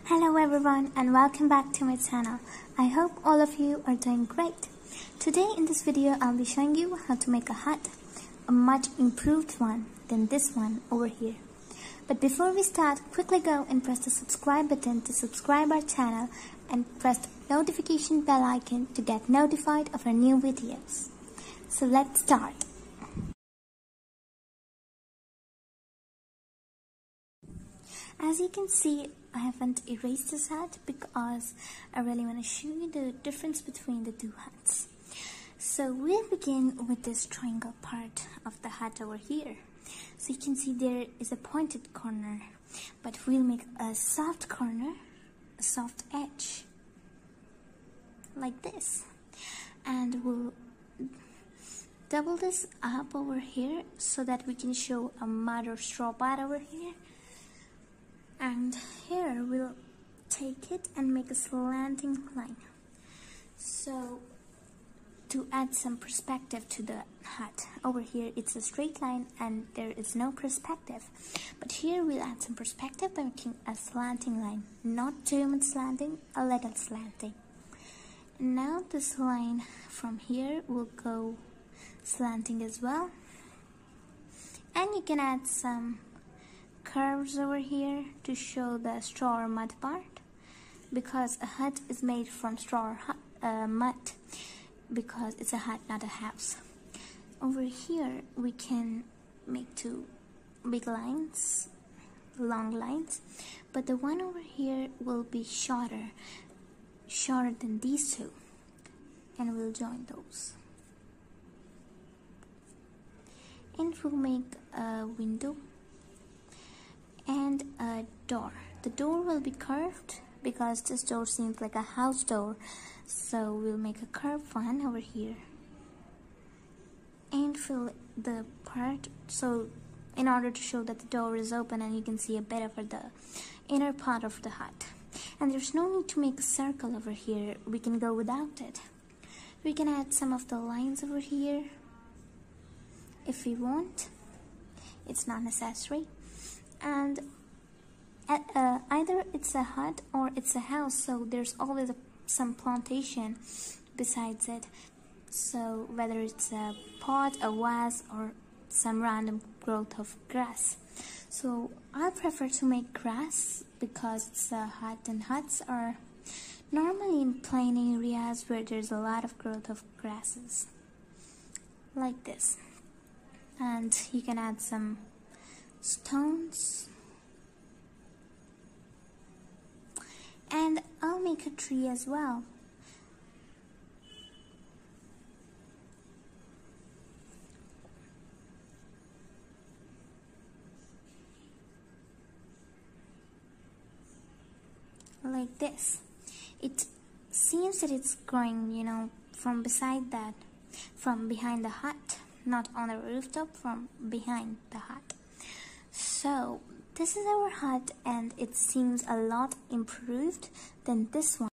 Hello everyone and welcome back to my channel. I hope all of you are doing great. Today in this video I'll be showing you how to make a hut, a much improved one than this one over here. But before we start, quickly go and press the subscribe button to subscribe our channel and press the notification bell icon to get notified of our new videos. So let's start. As you can see, I haven't erased this hut because I really want to show you the difference between the two huts. So we'll begin with this triangle part of the hut over here. So you can see there is a pointed corner, but we'll make a soft corner, a soft edge, like this. And we'll double this up over here so that we can show a mud or straw pad over here. And here we'll take it and make a slanting line. So to add some perspective to the hut, over here it's a straight line and there is no perspective. But here we'll add some perspective by making a slanting line. Not too much slanting, a little slanting. And now this line from here will go slanting as well. And you can add some curves over here to show the straw or mud part, because a hut is made from straw or mud, because it's a hut, not a house. Over here we can make two big lines, long lines, but the one over here will be shorter than these two, and we'll join those. And we'll make a window and a door. The door will be curved because this door seems like a house door, so we'll make a curved one over here and fill the part, so in order to show that the door is open and you can see a bit of the inner part of the hut. And there's no need to make a circle over here, we can go without it. We can add some of the lines over here if we want, it's not necessary. And either it's a hut or it's a house, so there's always some plantation besides it. So whether it's a pot, a vase, or some random growth of grass. So I prefer to make grass because it's a hut, and huts are normally in plain areas where there's a lot of growth of grasses, like this. And you can add some stones, and I'll make a tree as well. Like this. It seems that it's growing, from beside that, from behind the hut, not on the rooftop, from behind the hut. So this is our hut, and it seems a lot improved than this one.